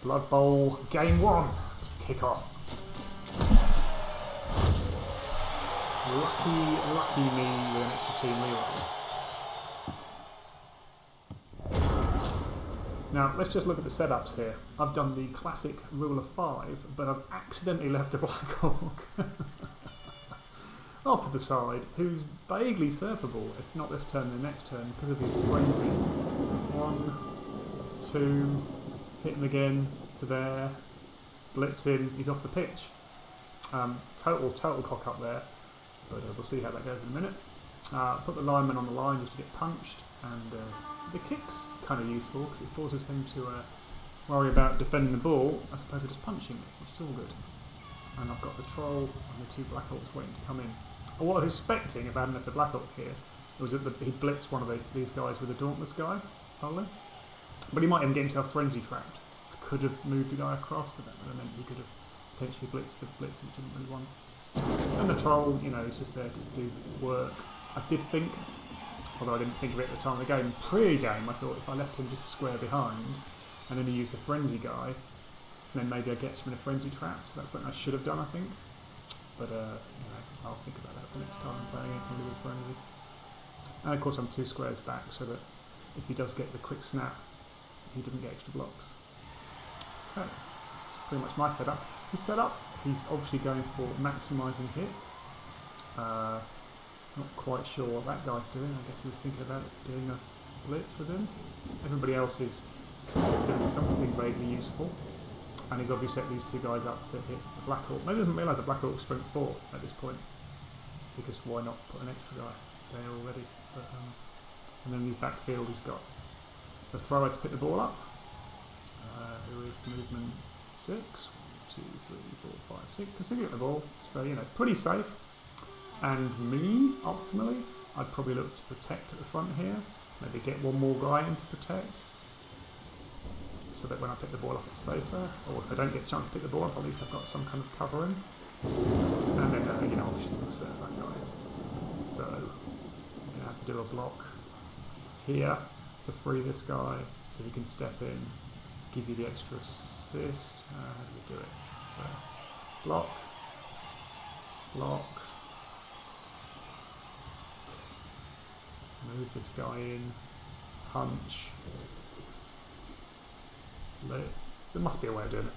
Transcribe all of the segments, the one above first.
Blood Bowl, game 1, kick-off. Lucky me with an extra team reroll. Now, let's just look at the setups here. I've done the classic rule of 5, but I've accidentally left a Black Hawk off to the side, who's vaguely surfable, if not this turn, the next turn, because of his frenzy. 1, 2, hit him again, to there, blitz in, he's off the pitch. Total cock up there, but we'll see how that goes in a minute. Put the lineman on the line just to get punched, and the kick's kind of useful because it forces him to worry about defending the ball as opposed to just punching me, which is all good. And I've got the troll and the 2 Black Hawks waiting to come in. And what I was expecting if I hadn't left the Black Hawk here was that he'd blitz one of these guys with a Dauntless guy, probably. But he might even get himself frenzy trapped. I could have moved the guy across, but that would have meant he could have potentially blitzed the blitz he didn't really want. And the troll, you know, is just there to do work. I did think, although I didn't think of it at the time of the game, pre-game I thought if I left him just a square behind and then he used a frenzy guy, then maybe I get him in a frenzy trap, so that's something I should have done, I think. But, you know, I'll think about that for next time I'm playing against somebody with frenzy. And of course I'm 2 squares back, so that if he does get the quick snap, he doesn't get extra blocks. Okay, that's pretty much my setup. His setup, he's obviously going for maximising hits. Not quite sure what that guy's doing. I guess he was thinking about doing a blitz with him. Everybody else is doing something vaguely useful. And he's obviously set these 2 guys up to hit the Black Hawk. Maybe he doesn't realise that Black Hawk's strength 4 at this point. Because why not put an extra guy there already? But, and then his backfield, he's got the thrower to pick the ball up. Who is movement 6. 2, 3, 4, 5, 6. Because they get the ball. So, you know, pretty safe. And me, optimally, I'd probably look to protect at the front here. Maybe get one more guy in to protect. So that when I pick the ball up it's safer. Or if I don't get a chance to pick the ball up, at least I've got some kind of covering. And then, you know, obviously I'm surf that guy. So, I'm going to have to do a block here to free this guy so he can step in to give you the extra assist. How do we do it? So, block, block, move this guy in, punch, blitz. There must be a way of doing it.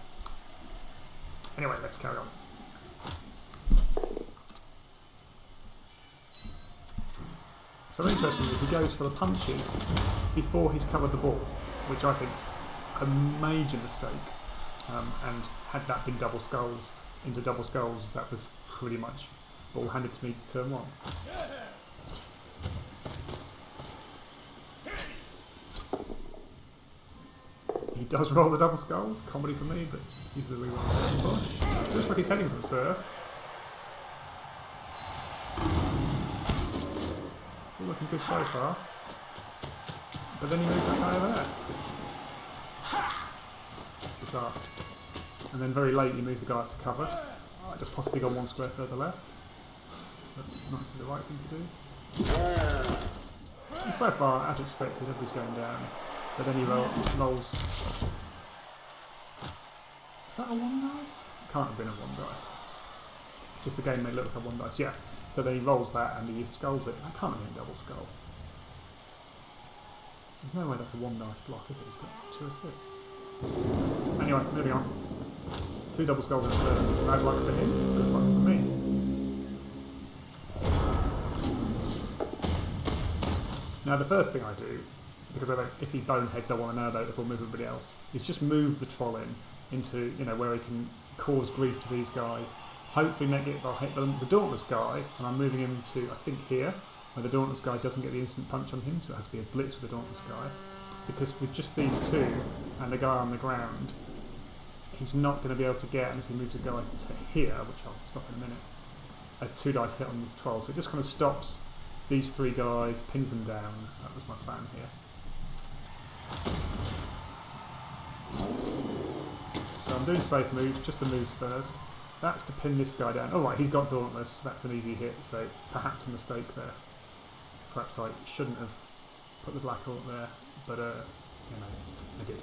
Anyway, let's carry on. So interestingly, he goes for the punches before he's covered the ball, which I think is a major mistake. And had that been double skulls into double skulls, that was pretty much ball handed to me turn 1. He does roll the double skulls, comedy for me, but use the reroll push. Looks like he's heading for the surf. It's all looking good so far. But then he moves that guy over there. Bizarre. And then very late he moves the guy up to cover. Might have possibly gone 1 square further left. But not necessarily the right thing to do. And so far, as expected, everybody's going down. But then he rolls. Is that a 1 dice? Can't have been a 1 dice. Just the game may look like a 1 dice, yeah. So then he rolls that and he skulls it. That can't have been a double skull. There's no way that's a 1 dice block, is it? He's got 2 assists. Anyway, moving on. 2 double skulls in a turn. Bad luck for him, good luck for me. Now the first thing I do, because if he boneheads I want to know about it before move everybody else, is just move the troll in into, you know, where he can cause grief to these guys. Hopefully make it, I'll hit them. It's a Dauntless guy, and I'm moving him to, I think, here, where the Dauntless guy doesn't get the instant punch on him, so it has to be a blitz with the Dauntless guy. Because with just these 2 and the guy on the ground, he's not going to be able to get, unless he moves the guy to here, which I'll stop in a minute, a 2 dice hit on this troll. So it just kind of stops these 3 guys, pins them down. That was my plan here. So I'm doing safe moves, just the moves first. That's to pin this guy down. Oh right, he's got Dauntless, so that's an easy hit, so perhaps a mistake there. Perhaps I shouldn't have put the Black Hawk there, but you know, I did.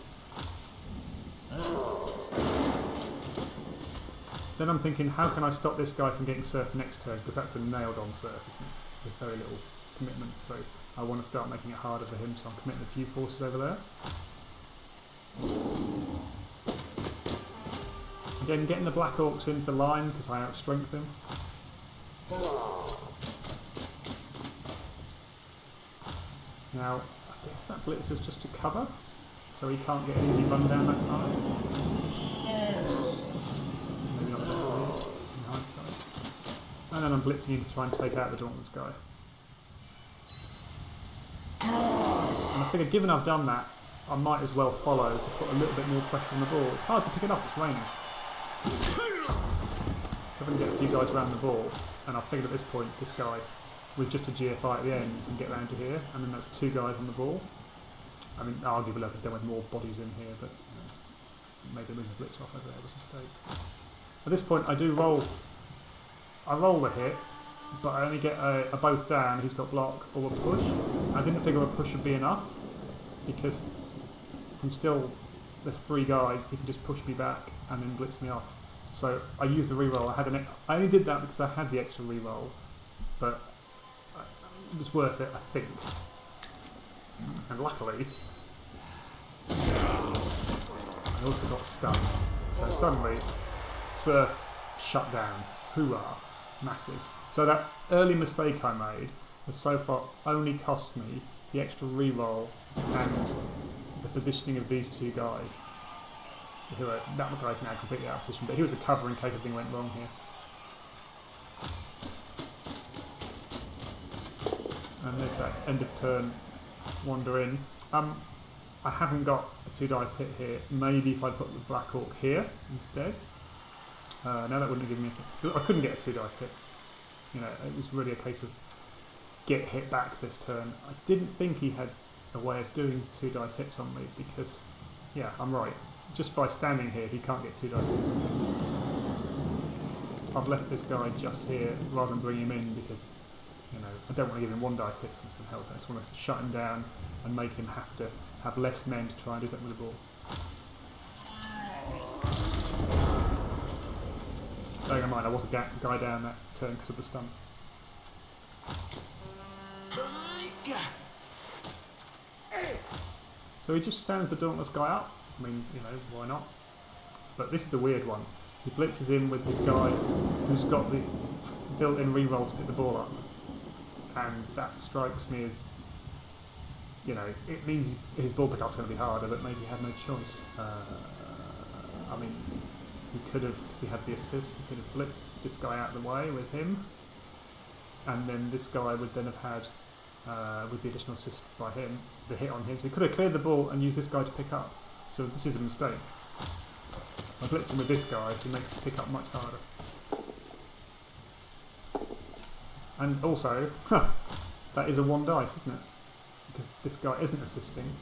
Then I'm thinking, how can I stop this guy from getting surf next turn? Because that's a nailed-on surf, isn't it? With very little commitment. So I want to start making it harder for him. So I'm committing a few forces over there. Again, getting the Black Orcs into the line because I outstrength him. Now, I guess that blitz is just to cover, so he can't get an easy run down that side. Maybe not the best way in hindsight. And then I'm blitzing him to try and take out the Dauntless guy. And I figure given I've done that, I might as well follow to put a little bit more pressure on the ball. It's hard to pick it up, it's raining. So I'm going to get a few guys around the ball, and I figured at this point, this guy, with just a GFI at the end, can get round to here, and then that's 2 guys on the ball. I mean, arguably I could have done with more bodies in here, but maybe move the blitz off over there was a mistake. At this point, I roll the hit, but I only get a both down, he's got block, or a push. I didn't figure a push would be enough, because there's 3 guys, he can just push me back and then blitz me off. So I used the reroll. I only did that because I had the extra reroll, but it was worth it, I think. And luckily, I also got stunned. So suddenly, surf shut down. Hoorah! Massive. So that early mistake I made has so far only cost me the extra reroll and the positioning of these 2 guys. That guy's now completely out of position, but he was a cover in case anything went wrong here. And there's that end of turn wander in. I haven't got a 2 dice hit here. Maybe if I put the Black Orc here instead. No, that wouldn't have given me I couldn't get a 2 dice hit. You know, it was really a case of get hit back this turn. I didn't think he had a way of doing 2 dice hits on me because, yeah, I'm right. Just by standing here, he can't get 2 dice hits on me. I've left this guy just here rather than bring him in because, you know, I don't want to give him 1 dice hits and some help. I just want to shut him down and make him have to have less men to try and do something with the ball. Bearing in mind, I was a guy down that turn because of the stun. So he just stands the Dauntless guy up. I mean, you know, why not? But this is the weird one. He blitzes in with his guy who's got the built-in reroll to pick the ball up. And that strikes me as, you know, it means his ball pickup's going to be harder, but maybe he had no choice. I mean, he could have, because he had the assist, he could have blitzed this guy out of the way with him. And then this guy would then have had, with the additional assist by him, the hit on him. So he could have cleared the ball and used this guy to pick up. So this is a mistake. I blitz him with this guy, he makes his pick up much harder. And also, that is a 1 dice, isn't it? Because this guy isn't assisting.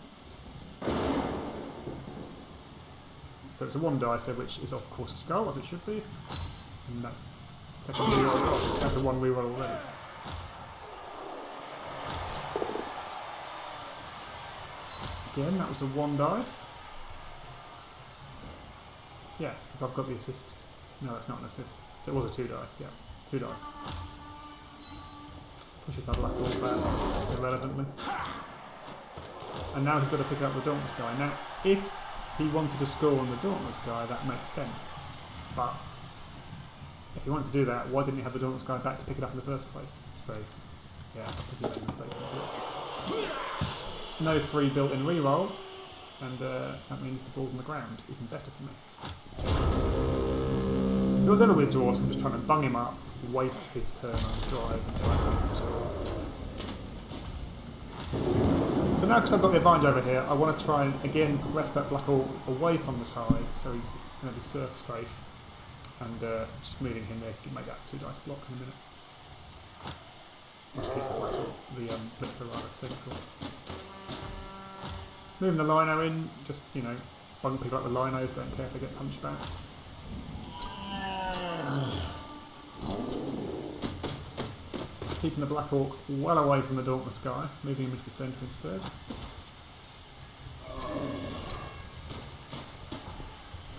So it's a 1 dice, which is of course a skull, as it should be. And that's second reroll. That's a 1 reroll already. Again, that was a 1 dice. Yeah, because I've got the assist. No, that's not an assist. So it was a 2 dice, yeah. 2 dice. Pushes my Black Orc back irrelevantly. And now he's got to pick up the Dauntless guy. Now, if he wanted to score on the Dauntless guy, that makes sense. But if he wanted to do that, why didn't he have the Dauntless guy back to pick it up in the first place? So, yeah, I think he made a mistake on the blitz. No free built-in reroll, and that means the ball's on the ground. Even better for me. So as ever with dwarves, I'm just trying to bung him up, waste his turn on the drive, and try and take him score. So now, because I've got the advantage over here, I want to try and again progress that Black Orc away from the side, so he's going to be surf safe, and just moving him there to make that 2 dice block in a minute. Which keeps the Black Orc, the blitzer rather central. Moving the lino in, just, you know, bung people up the linos, don't care if they get punched back. Keeping the Black Orc well away from the Dauntless guy, moving him into the centre instead.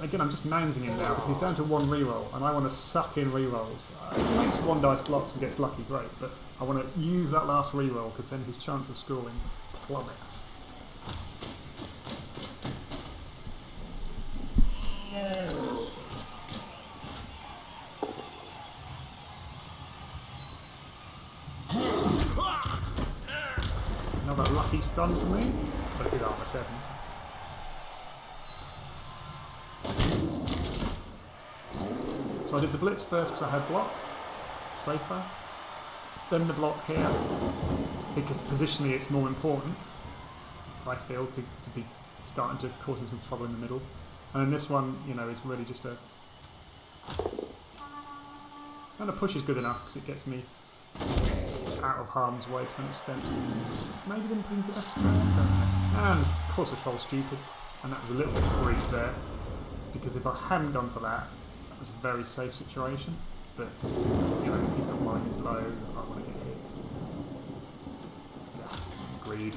again, I'm just mansing him now because he's down to 1 reroll, and I want to suck in rerolls. If he makes 1 dice blocks and gets lucky, great, but I want to use that last reroll because then his chance of scoring plummets. Another lucky stun for me, but his armor 7s. So I did the blitz first because I had block, safer. Then the block here, because positionally it's more important, I feel, to be starting to cause him some trouble in the middle. And then this one, you know, is really just a... And a push is good enough because it gets me out of harm's way to an extent. Maybe didn't bring the best strength, and of course the troll stupids, and that was a little bit of grief there, because if I hadn't gone for that, that was a very safe situation. But you know, he's got minded blow. I want to get hits. Yeah, agreed.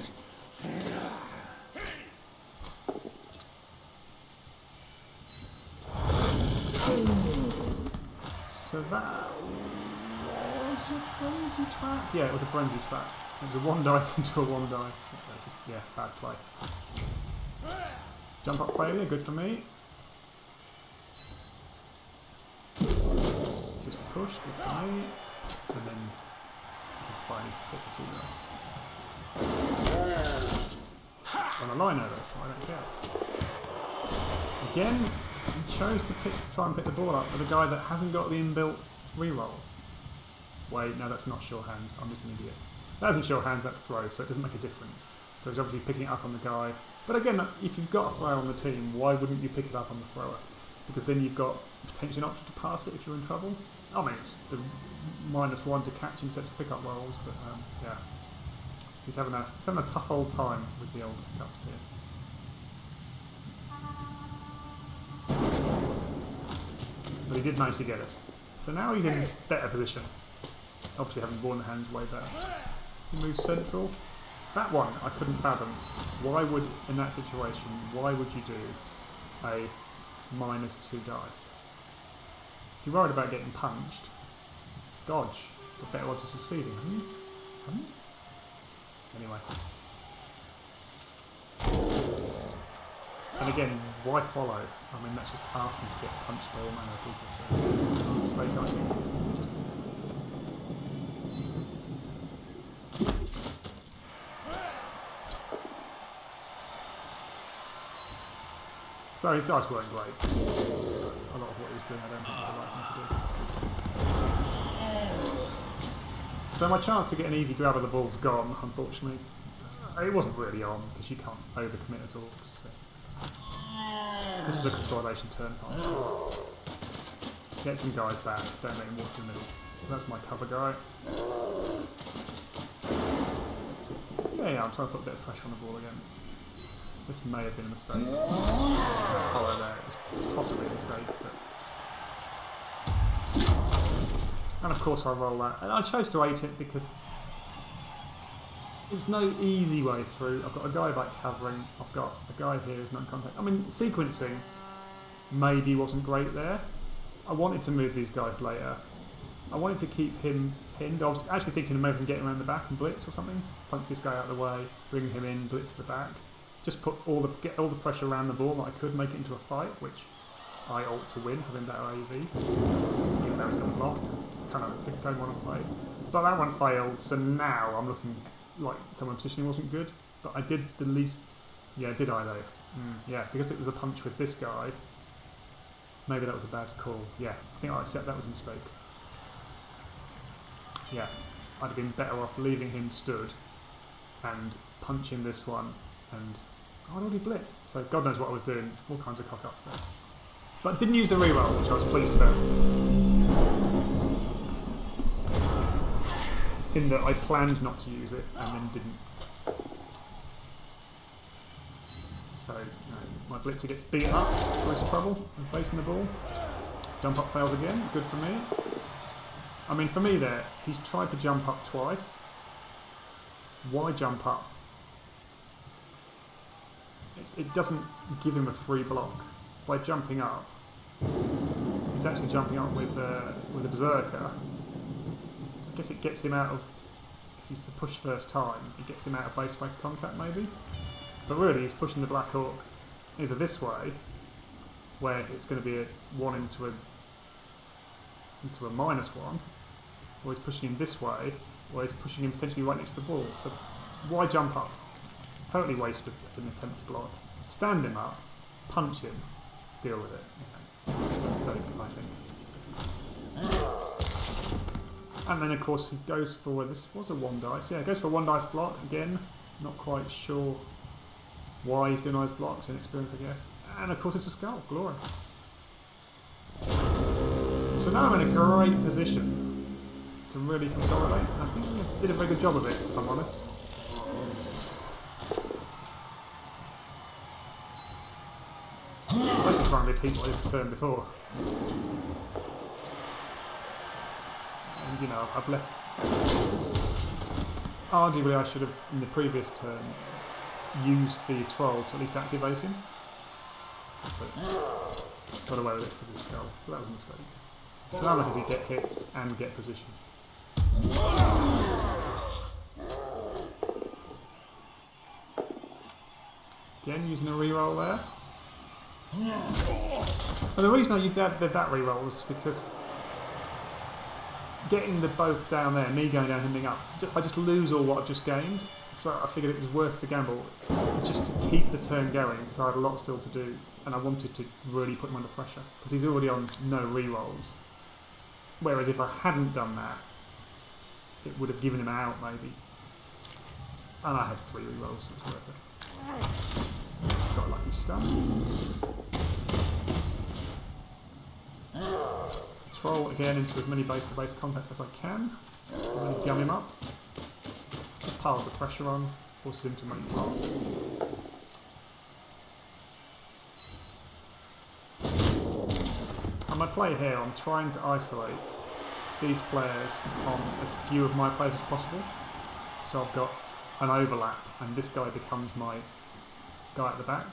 So that was a frenzy trap? Yeah, it was a frenzy trap. It was a 1 dice into a 1 dice. That's just, yeah, bad play. Jump up failure, good for me. Just a push, good for me. And then finally gets a 2 dice. On a liner though, so I don't care. Again, he chose to try and pick the ball up with a guy that hasn't got the inbuilt reroll. Wait, no, that's not sure hands. I'm just an idiot. That isn't sure hands, that's throw, so it doesn't make a difference. So he's obviously picking it up on the guy. But again, if you've got a thrower on the team, why wouldn't you pick it up on the thrower? Because then you've got potentially an option to pass it if you're in trouble. I mean, it's the -1 to catching sets of pickup rolls, but yeah. He's having a tough old time with the old pickups here. But he did manage to get it. So now he's in a better position. Obviously having borne the hands way better. He moves central. That one I couldn't fathom. Why would, in that situation, why would you do a -2 dice? If you're worried about getting punched, dodge. Got better odds of succeeding, haven't you? Haven't you? Anyway. And again, why follow? I mean, that's just asking to get punched by all manner of people, so it's a mistake, I think. So his dice weren't great. A lot of what he was doing, I don't think was the right thing to do. So my chance to get an easy grab of the ball's gone, unfortunately. It wasn't really on, because you can't overcommit as orcs. So. This is a consolidation turn time. Get some guys back, don't let him walk to the middle. So that's my cover guy. Yeah, I'm trying to put a bit of pressure on the ball again. This may have been a mistake. Follow there, it was possibly a mistake, but... And of course I roll that. And I chose to 8 it because there's no easy way through. I've got a guy back covering, I've got a guy here who's not in contact. I mean, sequencing maybe wasn't great there. I wanted to move these guys later. I wanted to keep him pinned. I was actually thinking of maybe getting around the back and blitz or something. Punch this guy out of the way, bring him in, blitz the back. Just get all the pressure around the ball that I could, make it into a fight, which I ought to win, having better AV. Even though it's going to block. It's kind of the game I want to play. But that one failed, so now I'm looking like some of the positioning wasn't good. But I did the least... Yeah, did I though? Yeah, because it was a punch with this guy. Maybe that was a bad call. Yeah, I think I accept that was a mistake. Yeah, I'd have been better off leaving him stood and punching this one, and I'd already blitzed, so God knows what I was doing, all kinds of cock-ups there. But didn't use the reroll, which I was pleased about. In that I planned not to use it, and then didn't. So, my blitzer gets beaten up, close trouble, and facing the ball. Jump up fails again, good for me. I mean, for me there, he's tried to jump up twice. Why jump up? It doesn't give him a free block. by jumping up, he's actually jumping up with a berserker. I guess it gets him out of, if he's to push first time, it gets him out of base-to-base contact maybe. But really he's pushing the Black Orc either this way, where it's going to be a 1 into a -1, or he's pushing him this way, or he's pushing him potentially right next to the ball. So why jump up? Totally waste of an attempt to block. Stand him up, punch him, deal with it. You know, just a mistake, I think. And then of course he goes for, this was a 1 dice, yeah, goes for a 1 dice block again. Not quite sure why he's doing all those blocks, inexperience I guess. And of course it's a skull, glorious. So now I'm in a great position to really consolidate. I think we did a very good job of it, if I'm honest. I was trying to repeat what I did the turn before. And you know, I've left... Arguably I should have, in the previous turn, used the troll to at least activate him. But got away with it to the skull, so that was a mistake. So now I can get hits and get position. Again, using a reroll there. And the reason I did that reroll was because getting the both down there, me going down, him being up, I just lose all what I've just gained. So I figured it was worth the gamble just to keep the turn going because I had a lot still to do and I wanted to really put him under pressure because he's already on no rerolls. Whereas if I hadn't done that, it would have given him out maybe. And I had 3 rerolls, so it was worth it. Got a lucky stun. Troll again into as many base-to-base contact as I can. So really gum him up. Piles the pressure on, forces him to make blocks. On my play here, I'm trying to isolate these players on as few of my players as possible. So I've got an overlap, and this guy becomes my guy at the back.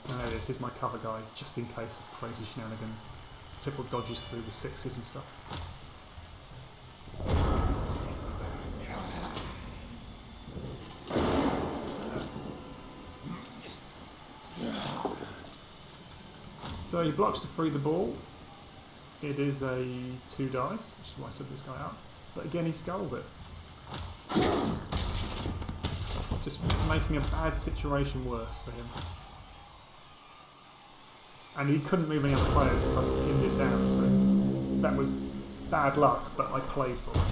And there it is, here's my cover guy, just in case of crazy shenanigans. Triple dodges through the 6s and stuff. So he blocks to free the ball. It is a 2 dice, which is why I set this guy up. But again, he skulls it. Just making a bad situation worse for him. And he couldn't move any other players because I pinned it down, so that was bad luck, but I played for it.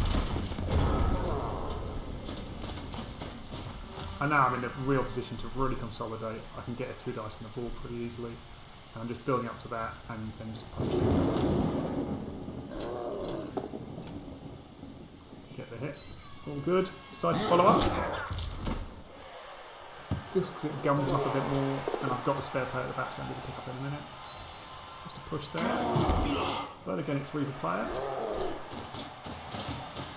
And now I'm in a real position to really consolidate. I can get a 2 dice on the ball pretty easily. And I'm just building up to that and then just punching. Get the hit. All good. Decide to follow up. Just because it gums him up a bit more, and I've got the spare player at the back to pick up in a minute. Just a push there. But again, it frees a player.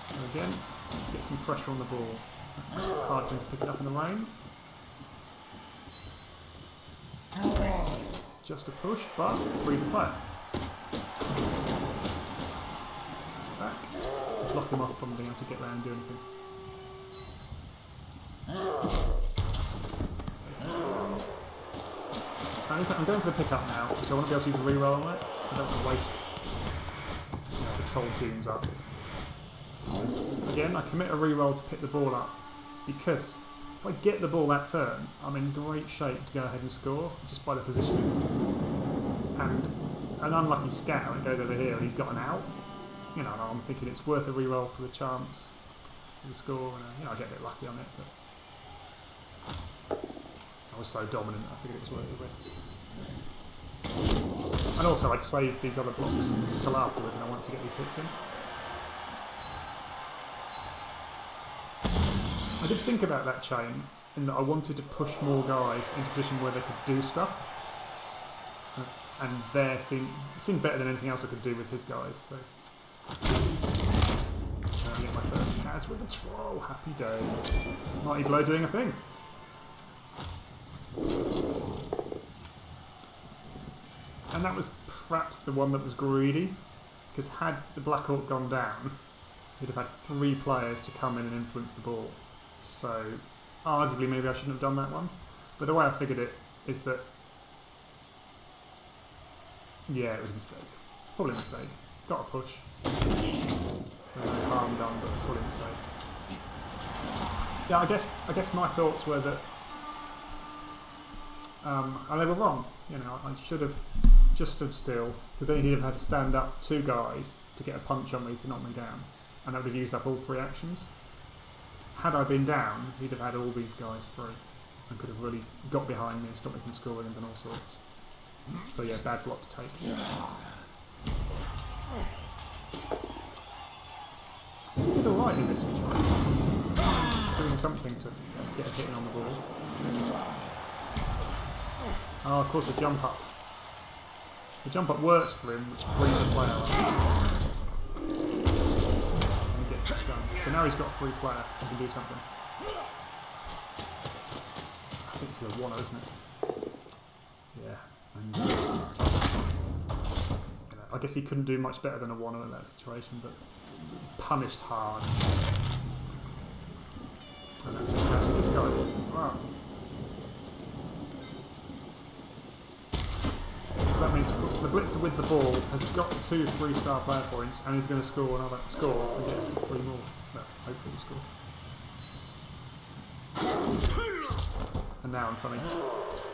And again, let's get some pressure on the ball. It's hard for him to pick it up in the rain. Just a push, but frees a player. Back. Block him off from being able to get around and do anything. I'm going for the pickup now because I want to be able to use a reroll on it. I don't want to waste the troll tunes up. Again, I commit a reroll to pick the ball up because if I get the ball that turn, I'm in great shape to go ahead and score just by the positioning. And an unlucky scout and goes over here and he's got an out. You know, I'm thinking it's worth a reroll for the chance for the score. And you know, I get a bit lucky on it, but I was so dominant, I figured it was worth the risk. And also, I'd saved these other blocks until afterwards, and I wanted to get these hits in. I did think about that chain, in that I wanted to push more guys into a position where they could do stuff. And there seemed better than anything else I could do with his guys, so... I get my first As with the troll, happy days. Mighty Blow doing a thing. And that was perhaps the one that was greedy, because had the Black Orc gone down, he'd have had 3 players to come in and influence the ball. So, arguably maybe I shouldn't have done that one. But the way I figured it is that, yeah, it was a mistake. Probably a mistake. Got a push. So no harm done, but it's probably a mistake. Yeah, I guess my thoughts were that, and they were wrong. You know, I should have just stood still, because then he'd have had to stand up 2 guys to get a punch on me to knock me down, and that would have used up all 3 actions. Had I been down, he'd have had all these guys free, and could have really got behind me and stopped me from scoring and done all sorts. So yeah, bad block to take. He did alright in this situation. Doing something to get a hit in on the ball. Oh, of course, a jump up. The jump up works for him, which frees the player up. And he gets the stun. So now he's got a free player who can do something. I think this is a 1-0, isn't it? Yeah. And, I guess he couldn't do much better than a 1-0 in that situation, but punished hard. And that's what this guy did. Wow. So that means the blitzer with the ball has got 2 3-star player points, and he's going to score another score and get 3 more. Well, hopefully score. And now I'm trying to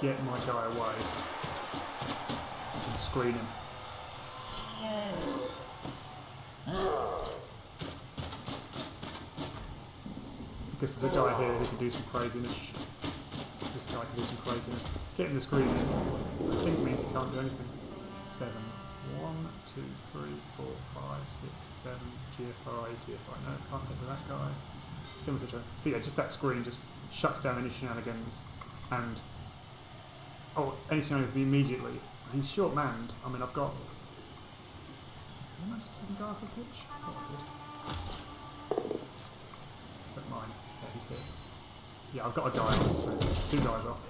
get my guy away and screen him. Because there's a guy here who can do some craziness. This guy can do some craziness. Getting the screen in, I think, means he can't do anything. 7. 1, 2, 3, 4, 5, 6, 7. GFI, GFI. No, can't get to that guy. Similar situation. So yeah, just that screen just shuts down any shenanigans. And any shenanigans immediately. He's short manned. I mean, I've got. Am I just taking guy off the pitch? I thought I did. Is that mine? Yeah, he's here. Yeah, I've got a guy on, so 2 guys off.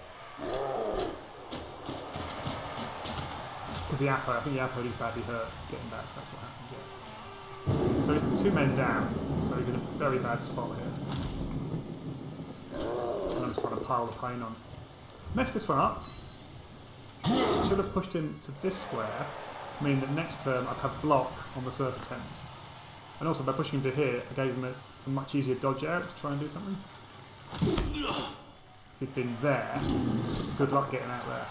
Because I think the Apo is badly hurt to get him back. That's what happened, yeah. So he's 2 men down, so he's in a very bad spot here. And I'm just trying to pile the pain on. Messed this one up. Should have pushed him to this square, meaning that next turn I'd have block on the surf attempt. And also by pushing him to here, I gave him a much easier dodge out to try and do something. If he'd been there, good luck getting out there.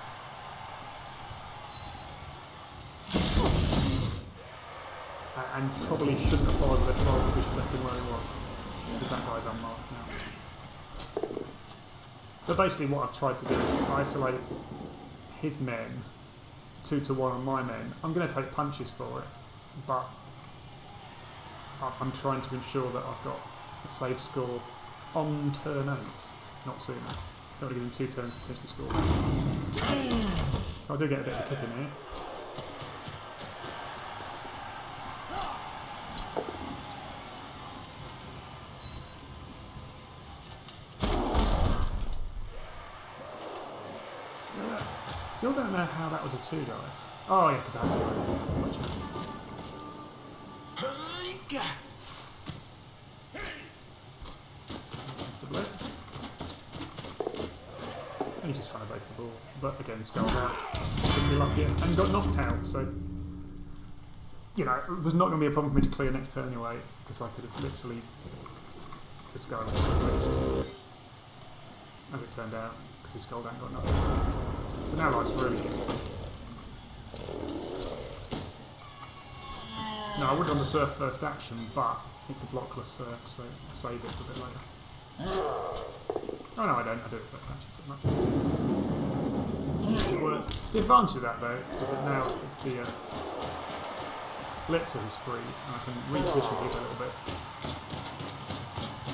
And probably shouldn't have followed the troll, we should have left him where he was. Because that guy's unmarked now. But basically what I've tried to do is isolate his men 2-1 on my men. I'm going to take punches for it, but I'm trying to ensure that I've got a safe score on turn 8, not sooner. Don't want to give him 2 turns to potentially score. So I do get a bit of a kick in here. Still don't know how that was a 2 dice. Oh yeah, because I had the blitz. And he's just trying to base the ball. But again, skulled out. Couldn't be lucky and got knocked out, so you know, it was not going to be a problem for me to clear next turn anyway, because I could have literally this guy was replaced. As it turned out, because his skull down got knocked out. So now life's really easy. No, I would run the surf first action, but it's a blockless surf, so I'll save it for a bit later. Oh no, I don't. I do it first action pretty much. It works. The advantage of that though is that now it's the blitzer who's free, and I can reposition people a little bit.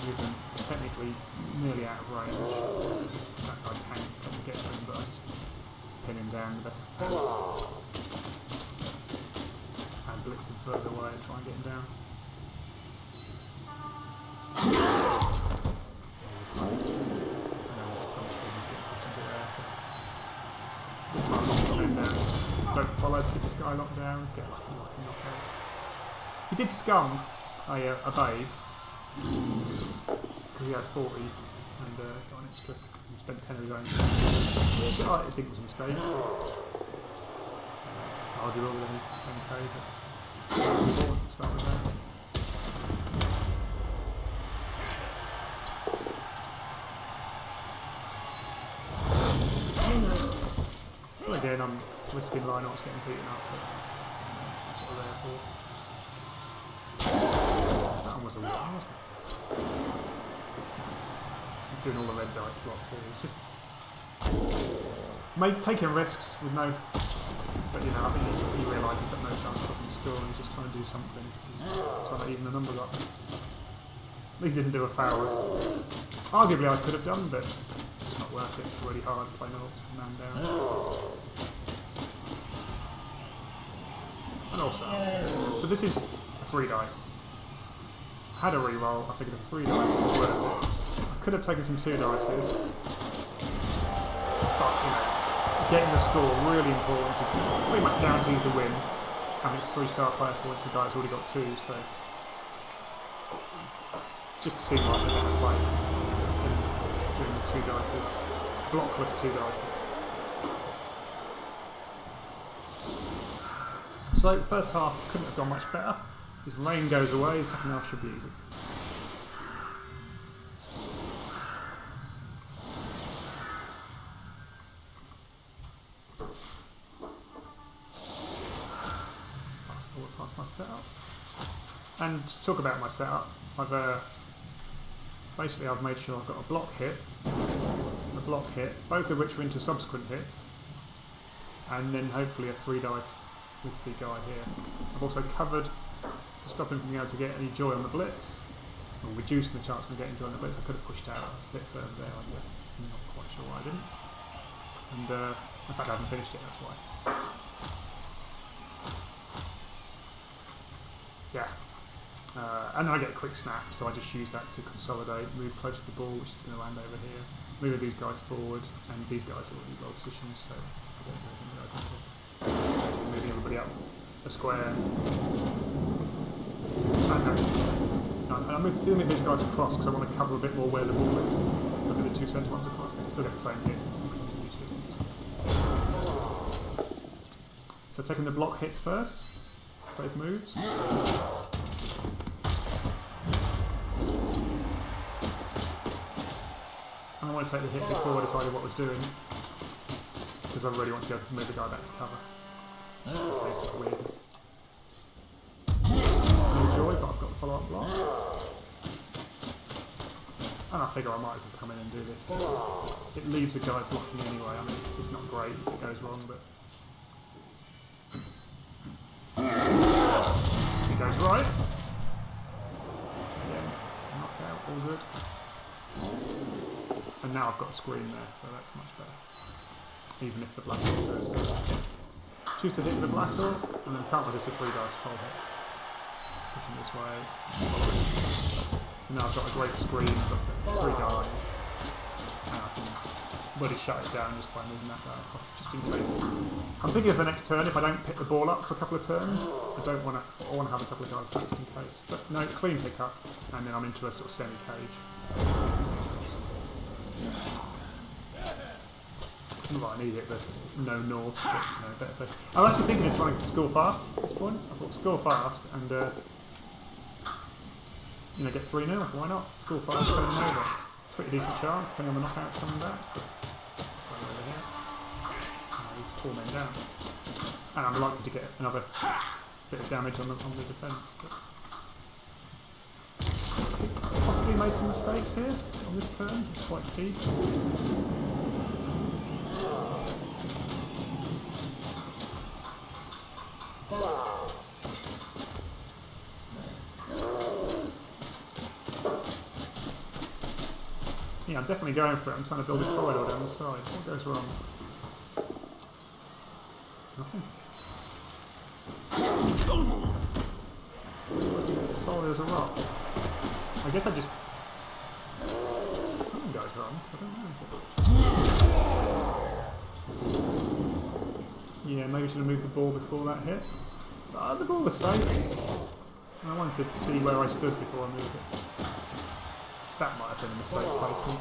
Move them technically nearly out of range. That guy can get to him, but I just pin him down the best. And blitz him further away and try and get him down. high lockdown, get lucky knockout. He did scum a babe because he had 40 and got an extra. Spent 10 of his own. I think it was a mistake. Arguable with any 10k, but that's important. Start with that. So again, I'm risking Lionel's getting beaten up, but that's what we're there for. That one was a lot, wasn't it? He's doing all the red dice blocks here. He's just taking risks with no. But you know, I think he realises he's got no chance of stopping the score, and he's just trying to do something. He's trying to even the numbers up. At least he didn't do a foul. Arguably, I could have done, but it's just not worth it. It's really hard playing odds from man down. And also, so this is a 3 dice. I had a reroll. I figured a 3 dice was worth it. I could have taken some 2 dices, but you know, getting the score really important to pretty much guarantees the win. And it's 3-star player points. The guy's already got 2, so just seemed like they're going to play doing the 2 dices, blockless 2 dices. So the first half couldn't have gone much better. This rain goes away. The second half should be easy. Past my setup, and to talk about my setup, I've made sure I've got a block hit, both of which are into subsequent hits, and then hopefully a 3 dice with the guy here. I've also covered to stop him from being able to get any joy on the blitz, or reducing the chance of getting joy on the blitz. I could have pushed out a bit further there, I guess. I'm not quite sure why I didn't. And in fact, I haven't finished it. That's why. Yeah, and then I get a quick snap, so I just use that to consolidate, move close to the ball, which is going to land over here, move these guys forward, and these guys are already well positioned, so I don't really think they're open to moving everybody up a square. And I'm doing these guys across because I want to cover a bit more where the ball is. So I do the 2 centre ones across, they can still get the same hits. So taking the block hits first. Safe moves. And I want to take the hit before I decided what I was doing, because I really want to go move the guy back to cover. Just in case of weirdness. No joy, but I've got the follow-up block. And I figure I might as well come in and do this. It leaves the guy blocking anyway. I mean, it's not great if it goes wrong, but it goes right. Again, knockout, all good. And now I've got a screen there, so that's much better. Even if the black hawk goes good. Choose to hit the black hawk, and then can't resist a 3 dice troll hit. Pushing this way. So now I've got a great screen, I've got 3 guys. And I can really shut it down just by moving that guy across, just in case. I'm thinking of the next turn, if I don't pick the ball up for a couple of turns, I want to have a couple of guys back just in case. But no, clean pick up, and then I'm into a sort of semi-cage. Not that I need it versus no Norse, but you know, better safe. I'm actually thinking of trying to score fast at this point. I thought score fast and you know, get 3-0, why not? Score fast, turn them over. Pretty decent chance, depending on the knockouts coming back. So over here. He's 4 men down. And I'm likely to get another bit of damage on the defence. Possibly made some mistakes here on this turn, it's quite key. Yeah, I'm definitely going for it. I'm trying to build a corridor down the side. What goes wrong? Nothing. It's solid as a rock. I guess I just... Something goes wrong, because I don't know. Yeah, maybe should have moved the ball before that hit. But the ball was safe. And I wanted to see where I stood before I moved it. That might have been a mistake placement.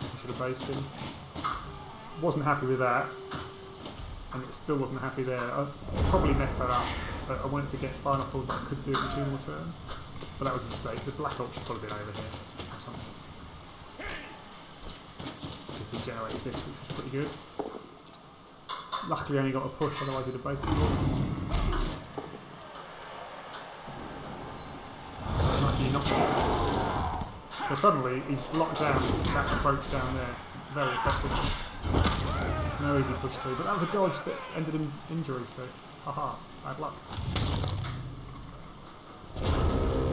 I should have based him. Wasn't happy with that. And it still wasn't happy there. I probably messed that up. But I wanted to get far enough forward that I could do it in 2 more turns. But that was a mistake. The black ult should probably been over here or something. Because he generated this, which was pretty good. Luckily I only got a push, otherwise he'd have based the ball. Lucky he knocked it. So suddenly he's blocked down that approach down there. Very effective. No easy push through, but that was a dodge that ended in injury, so haha, bad luck.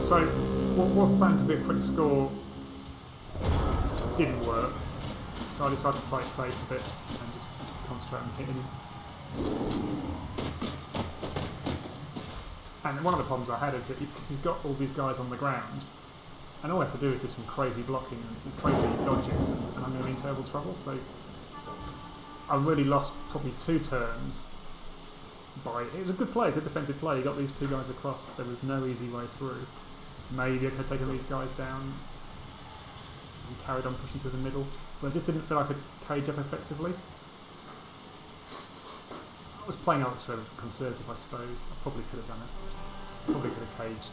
So what was planned to be a quick score didn't work, so I decided to play it safe a bit and just concentrate on hitting him. And one of the problems I had is that because he's got all these guys on the ground, and all I have to do is just some crazy blocking and crazy dodges, and I'm going to be in terrible trouble. So I really lost probably 2 turns. It was a good play, good defensive play. He got these 2 guys across. There was no easy way through. Maybe I could have taken these guys down and carried on pushing to the middle, but I just didn't feel I could cage up effectively. I was playing ultra conservative, I suppose. I probably could have done it. Probably could have caged,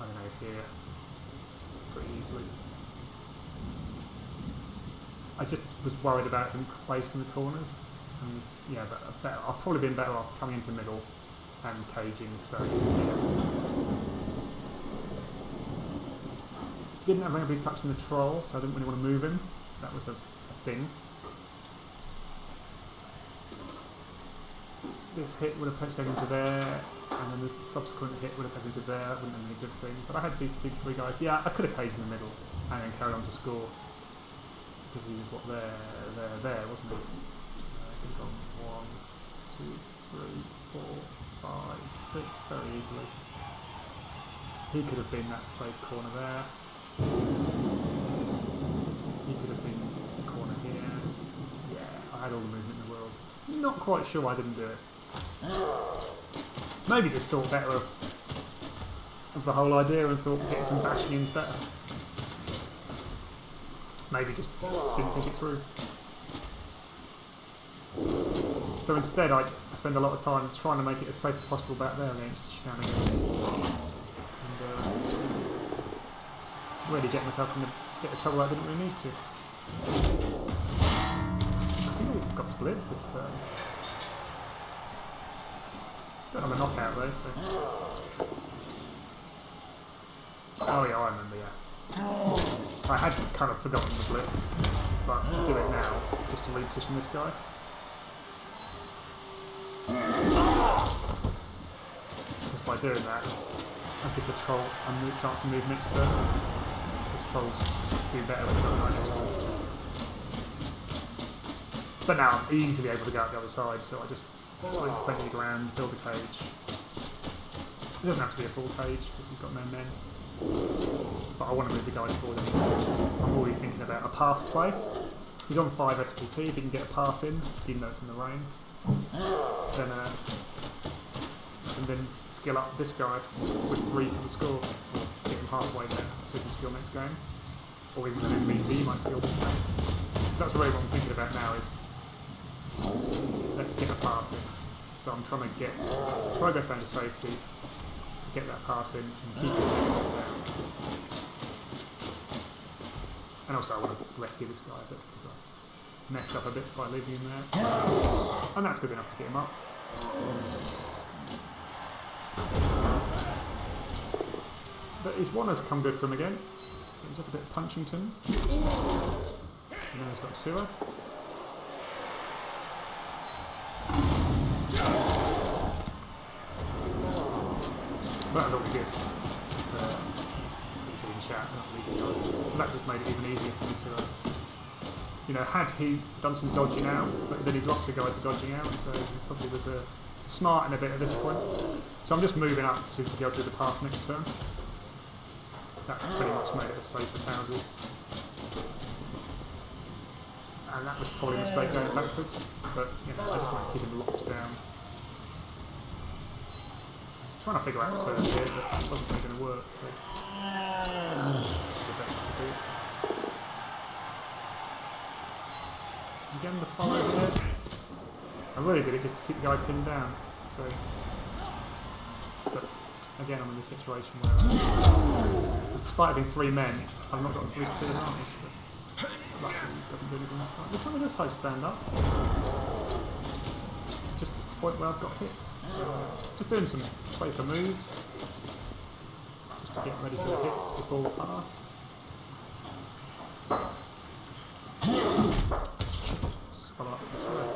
I don't know, here pretty easily. I just was worried about him based in the corners. And yeah, but I've probably been better off coming into the middle and caging, so yeah. Didn't have anybody touching the troll, so I didn't really want to move him. That was a thing. This hit would have pushed him into there, and then the subsequent hit would have taken him to there. That wouldn't have been a good thing. But I had these 2-3 guys. Yeah, I could have caged in the middle and then carried on to score. Because he was there, wasn't he? I could have gone 1, 2, 3, 4, 5, 6 very easily. He could have been that safe corner there. He could have been the corner here. Yeah, I had all the movement in the world. Not quite sure why I didn't do it. Maybe just thought better of the whole idea and thought getting some bashing in's better. Maybe just didn't think it through. So instead I spend a lot of time trying to make it as safe as possible back there against shenanigans. And really get myself in a bit of trouble I didn't really need to. I think we've got splits this turn. Don't have a knockout though, so... Oh yeah, I remember, yeah. I had kind of forgotten the blitz, but I'll do it now, just to reposition this guy. Just by doing that, I give the troll a chance to move next turn. Because trolls do better when they're right next to them. But now I'm easily able to go out the other side, so I just find plenty of ground, build a cage. It doesn't have to be a full cage, because he's got no men. But I want to move the guys forward because I'm already thinking about a pass play. He's on 5 SPP, if he can get a pass in, even though it's in the rain. And then skill up this guy with 3 for the score. Or get him halfway there, so he can skill next game. Or even if he might skill this game. So that's really what I'm thinking about now is, let's get a pass in. So I'm trying to get progress down to safety, to get that pass in and keep it down. And also I want to rescue this guy a bit because I messed up a bit by leaving him there. And that's good enough to get him up. But his one has come good for him again. So just a bit of Punchingtons. And then he's got 2-er. That was all good. It's in chat, not leaving guys. So that just made it even easier for me to, you know, had he done some dodging out, but then he'd lost a guy to dodging out, so he probably was smart in a bit at this point. So I'm just moving up to be able to do the pass next turn. That's pretty much made it as safe as houses. And that was probably a mistake going backwards. but you know, I just want to keep him locked down. I was trying to figure out the serve here, but it wasn't really going to work, so this is the best I could do. Again, the follow here. I'm really good at just to keep the guy pinned down, so. But again, I'm in this situation where, despite having 3 men, I've not got a 3-2 advantage. But luckily, it doesn't do anything this time. There's something this side stand up. Just at the point where I've got hits. So, just doing some safer moves, just to get ready for the hits before the pass. Just follow up for the serve.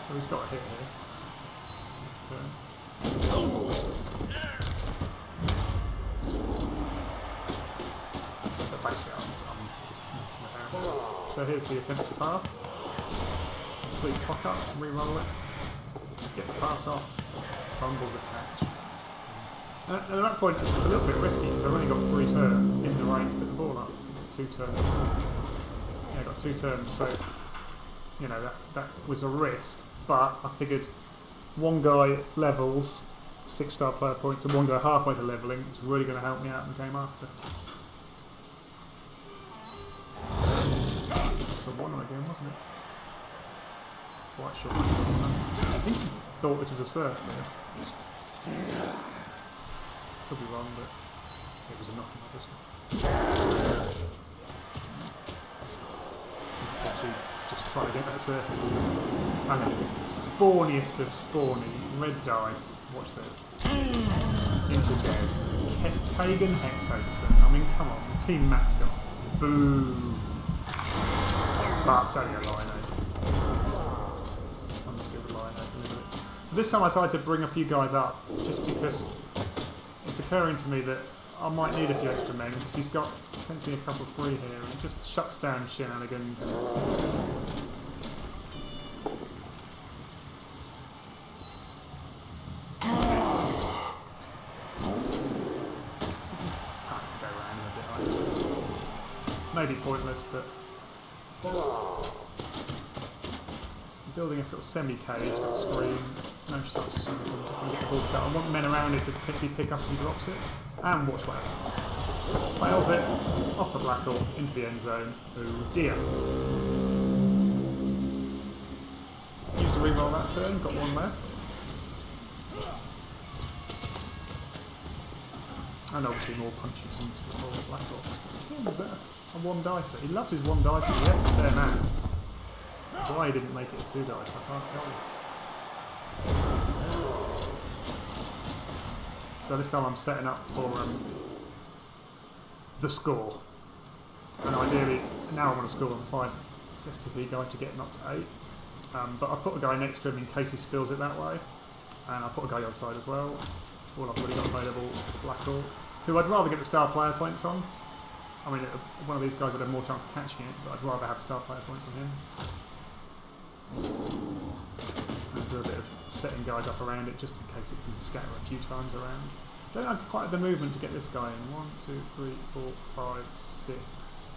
So he's got a hit here. Next turn. So basically I'm just messing around. So here's the attempt to pass. Complete cock up, re-roll it. Get the pass off. Fumbles a catch. And at that point it's a little bit risky because I've only got 3 turns in the range to put the ball up. 2 turns. Yeah, I got 2 turns, so you know that was a risk. But I figured one guy levels 6-star player points and one guy halfway to levelling, which is really going to help me out in the game after. It's a 1 again, wasn't it? Quite sure. I think he thought this was a serve there. Could be wrong, but it was a nothing, obviously. Let's actually just try to get that serve. And then it's the spawniest of spawny. Red dice. Watch this. Into dead. Kagan Hectorson. I mean, come on. The team mascot. Boo. But it's only a Lino. I'm just going to Lino a little bit. So this time I decided to bring a few guys up, just because it's occurring to me that I might need a few extra men, because he's got potentially a couple free here, and it just shuts down shenanigans. And maybe pointless, but I'm building a sort of semi-cage, got a screen, no shots, I'm going to get the ball cut. I want men around it to quickly pick up if he drops it, and watch what happens. Fails it, off the black ball, into the end zone. Oh dear. Used to re-roll that turn, got 1 left. And obviously more Punchingtons for the black ball. Was that a 1 dicer? He loved his 1 dicer. He had a spare man. Why he didn't make it a 2 dice, I can't tell you. So this time I'm setting up for the score. And ideally, now I want to score on 5 SPP guy to get him up to 8. But I put a guy next to him in case he spills it that way. And I put a guy on side as well. All I've already got available is Blackall, who I'd rather get the star player points on. I mean, one of these guys would have more chance of catching it, but I'd rather have star player points on him. And do a bit of setting guys up around it just in case it can scatter a few times around. Don't have quite the movement to get this guy in. 1, 2, 3, 4, 5, 6.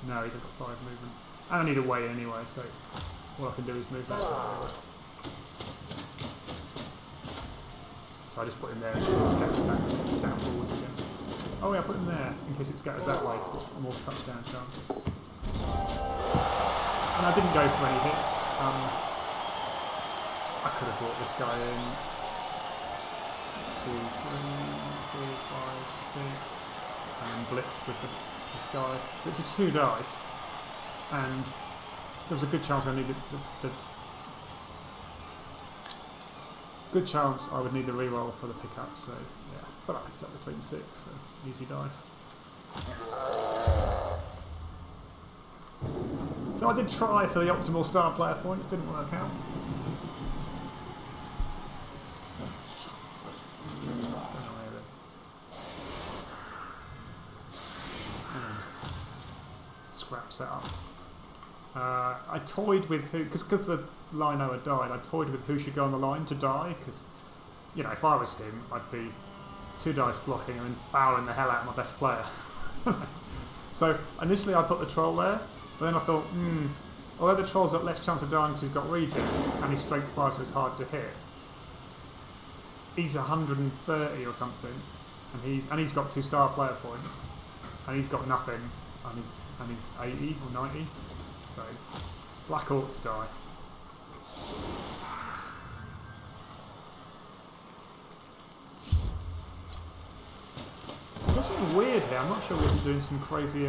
No, he's got 5 movement. And I need a way anyway, so all I can do is move that guy. So I just put him there in case it scatters back and scatter forwards again. Oh yeah, I put him there in case it scatters that way because it's more touchdown chances. And I didn't go for any hits. I could have brought this guy in. 2, 3, 4, 5, 6, and then blitzed with this guy. It was a 2 dice, and there was a good chance I needed the good chance I would need the reroll for the pickup. So yeah, but I picked up the clean 6, so easy dive. So I did try for the optimal star player points, didn't work out. Scrap setup. I toyed with who, because the Lino had died, I toyed with who should go on the line to die, because, you know, if I was him, I'd be 2 dice blocking and then fouling the hell out of my best player. So initially I put the troll there, but then I thought, although the troll's got less chance of dying because he's got regen and his strength 5 so it's hard to hit, he's 130 or something, and he's got 2 star player points, and he's got nothing, and he's 80 or 90, so black ought to die. There's something weird here. I'm not sure whether he's doing some crazy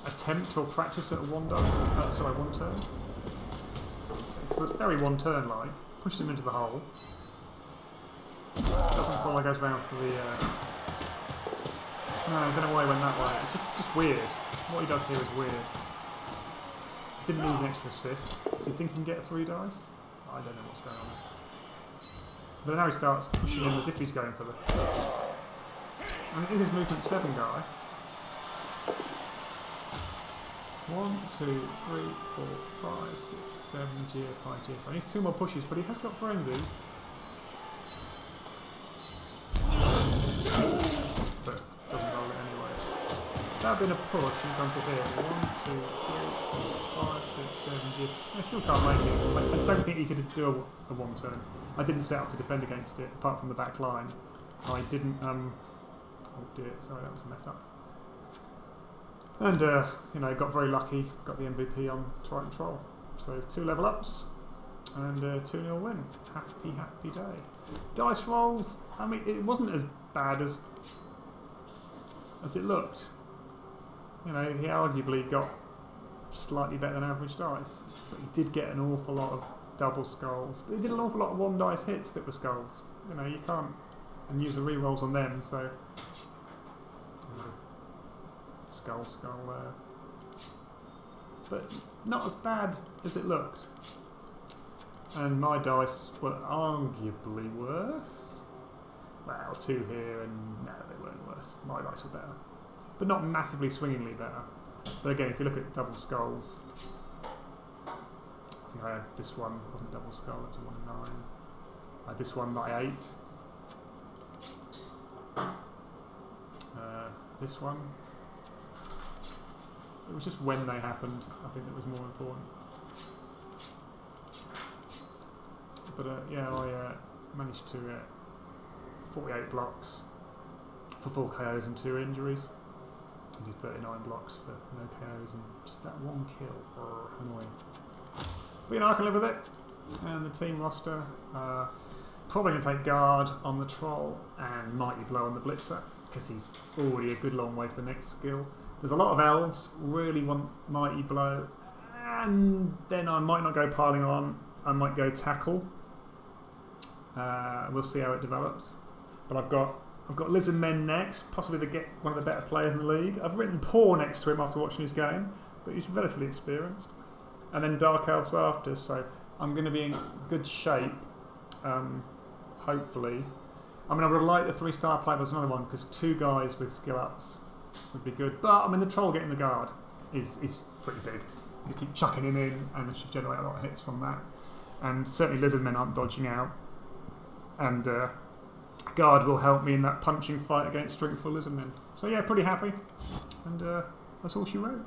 attempt or practice at a 1 dice. Sorry, 1 turn. So it's very 1 turn like. Pushes him into the hole. Doesn't follow, goes round for the. No, I don't know why he went that way. It's just weird. What he does here is weird. Didn't need an extra assist. Does he think he can get 3 dice? I don't know what's going on there. But now he starts pushing him as if he's going for the. And it is his movement 7 guy. 1, 2, 3, 4, 5, 6, 7, GF5, GF5. He needs 2 more pushes, but he has got frenzies. But doesn't roll it anyway. That had been a push, he's gone to here. 1, 2, 3, 4, 5, 6, 7, GF. I still can't make it. I don't think he could do a 1 turn. I didn't set up to defend against it, apart from the back line. I didn't. Oh dear, sorry, that was a mess up. And, you know, got very lucky, got the MVP on Triton Troll. So 2 level ups and 2-0 win. Happy, happy day. Dice rolls, I mean, it wasn't as bad as it looked. You know, he arguably got slightly better than average dice. But he did get an awful lot of double skulls. But he did an awful lot of 1 dice hits that were skulls. You know, you can't and use the re-rolls on them, so skull there. But not as bad as it looked. And my dice were arguably worse. Well, 2 here and no, they weren't worse. My dice were better. But not massively swingingly better. But again, if you look at double skulls, I think I had this one, it wasn't double skull, it was 1 and 9. I had this one that I 8. This one. It was just when they happened, I think that was more important. But yeah, I managed to 48 blocks for 4 KOs and 2 injuries. I did 39 blocks for no KOs and just that 1 kill. Annoying. But you know, I can live with it. And the team roster, probably going to take guard on the troll and mighty blow on the blitzer, because he's already a good long way for the next skill. There's a lot of elves, really want mighty blow, and then I might not go piling on, I might go tackle. We'll see how it develops. But I've got Lizard Men next, possibly to get one of the better players in the league. I've written Paw next to him after watching his game, but he's relatively experienced. And then Dark Elves after, so I'm going to be in good shape, hopefully. I mean, I would like the 3-star player, but there's another one, because 2 guys with skill ups would be good. But, I mean, the troll getting the guard is pretty big. You keep chucking him in, and it should generate a lot of hits from that. And certainly Lizard Men aren't dodging out. And guard will help me in that punching fight against strengthful Lizard Men. So yeah, pretty happy. And that's all she wrote.